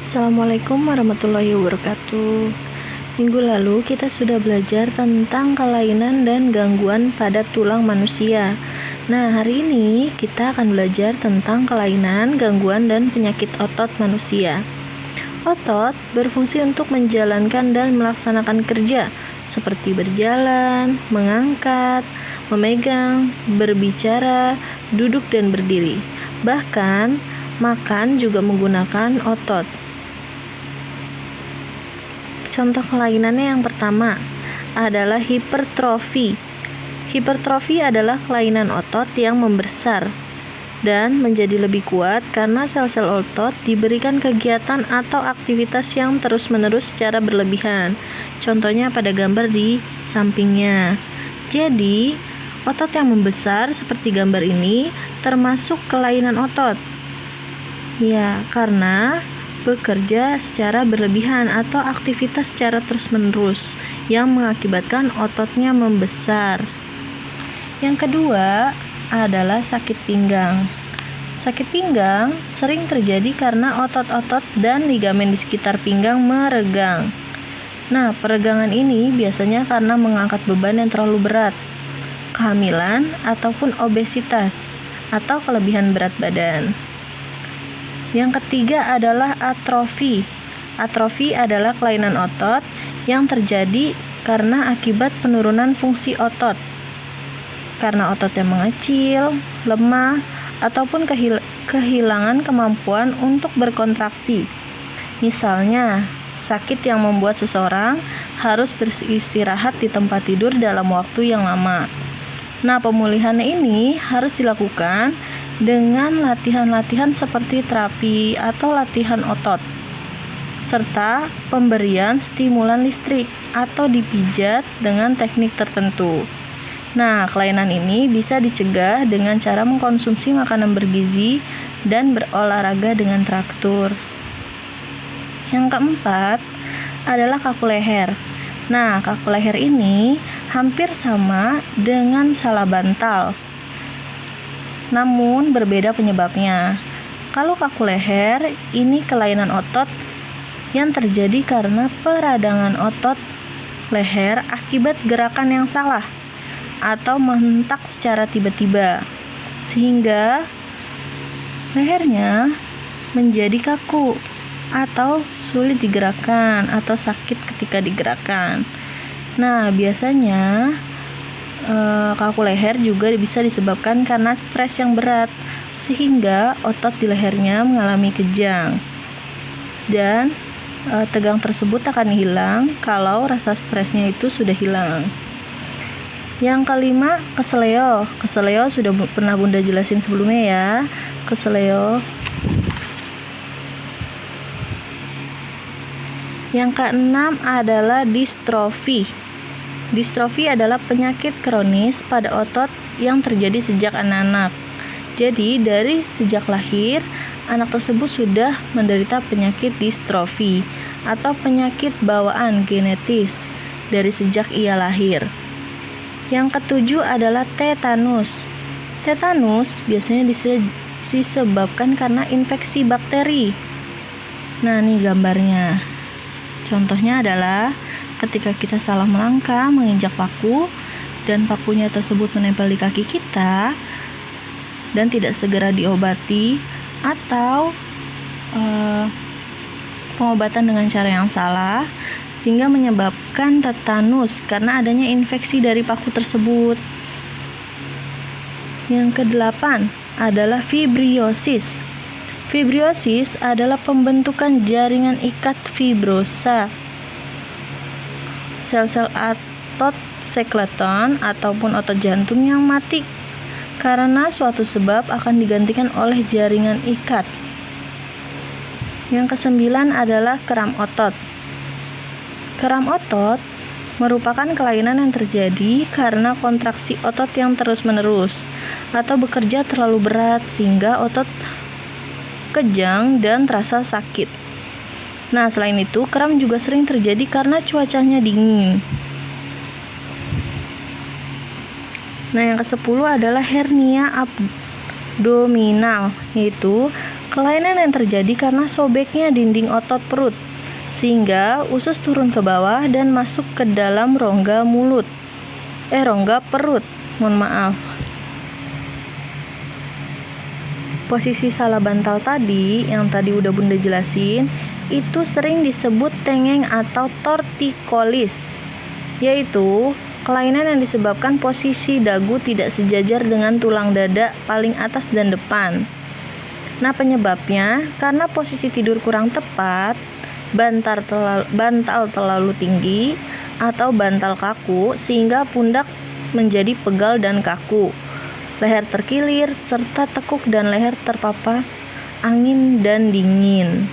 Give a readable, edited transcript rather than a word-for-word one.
Assalamualaikum warahmatullahi wabarakatuh. Minggu lalu kita sudah belajar tentang kelainan dan gangguan pada tulang manusia. Nah, hari ini kita akan belajar tentang kelainan, gangguan, dan penyakit otot manusia. Otot berfungsi untuk menjalankan dan melaksanakan kerja seperti berjalan, mengangkat, memegang, berbicara, duduk, dan berdiri. Bahkan, makan juga menggunakan otot. Contoh kelainannya yang pertama adalah hipertrofi. Hipertrofi adalah kelainan otot yang membesar dan menjadi lebih kuat karena sel-sel otot diberikan kegiatan atau aktivitas yang terus-menerus secara berlebihan. Contohnya pada gambar di sampingnya. Jadi, otot yang membesar seperti gambar ini termasuk kelainan otot. Ya, karena bekerja secara berlebihan atau aktivitas secara terus-menerus yang mengakibatkan ototnya membesar. Yang kedua adalah sakit pinggang. Sakit pinggang sering terjadi karena otot-otot dan ligamen di sekitar pinggang meregang. Nah, peregangan ini biasanya karena mengangkat beban yang terlalu berat, kehamilan, ataupun obesitas atau kelebihan berat badan. Yang ketiga adalah atrofi. Atrofi adalah kelainan otot yang terjadi karena akibat penurunan fungsi otot. Karena ototnya mengecil, lemah, ataupun kehilangan kemampuan untuk berkontraksi. Misalnya, sakit yang membuat seseorang harus beristirahat di tempat tidur dalam waktu yang lama. Nah, pemulihan ini harus dilakukan dengan latihan-latihan seperti terapi atau latihan otot, serta pemberian stimulan listrik atau dipijat dengan teknik tertentu. Nah, kelainan ini bisa dicegah dengan cara mengkonsumsi makanan bergizi dan berolahraga dengan teratur. Yang keempat adalah kaku leher. Nah, kaku leher ini hampir sama dengan salah bantal, namun berbeda penyebabnya. Kalau kaku leher, ini kelainan otot yang terjadi karena peradangan otot leher akibat gerakan yang salah atau menghentak secara tiba-tiba, sehingga lehernya menjadi kaku atau sulit digerakkan atau sakit ketika digerakkan. Nah, biasanya kaku leher juga bisa disebabkan karena stres yang berat, sehingga otot di lehernya mengalami kejang. Dan tegang tersebut akan hilang kalau rasa stresnya itu sudah hilang. Yang kelima, keseleo. Keseleo sudah pernah Bunda jelasin sebelumnya ya. Keseleo. Yang keenam adalah distrofi. Distrofi adalah penyakit kronis pada otot yang terjadi sejak anak-anak. Jadi, dari sejak lahir, anak tersebut sudah menderita penyakit distrofi atau penyakit bawaan genetis dari sejak ia lahir. Yang ketujuh adalah tetanus. Tetanus biasanya disebabkan karena infeksi bakteri. Nah, ini gambarnya. Contohnya adalah ketika kita salah melangkah, menginjak paku, dan pakunya tersebut menempel di kaki kita dan tidak segera diobati, atau pengobatan dengan cara yang salah, sehingga menyebabkan tetanus karena adanya infeksi dari paku tersebut. Yang kedelapan adalah fibriosis. Fibriosis adalah pembentukan jaringan ikat fibrosa. Sel-sel otot skeleton ataupun otot jantung yang mati karena suatu sebab akan digantikan oleh jaringan ikat. Yang kesembilan adalah kram otot. Kram otot merupakan kelainan yang terjadi karena kontraksi otot yang terus-menerus atau bekerja terlalu berat sehingga otot kejang dan terasa sakit. Nah, selain itu, kram juga sering terjadi karena cuacanya dingin. Nah, yang ke-10 adalah hernia abdominal, yaitu Kelainan yang terjadi karena sobeknya dinding otot perut, sehingga usus turun ke bawah dan masuk ke dalam rongga perut. Mohon maaf. Posisi salah bantal tadi, yang tadi udah Bunda jelasin, itu sering disebut tengeng atau tortikolis, yaitu kelainan yang disebabkan posisi dagu tidak sejajar dengan tulang dada paling atas dan depan. Nah, penyebabnya karena posisi tidur kurang tepat, bantal terlalu tinggi, atau bantal kaku sehingga pundak menjadi pegal dan kaku, leher terkilir, serta tekuk dan leher terpapar angin dan dingin.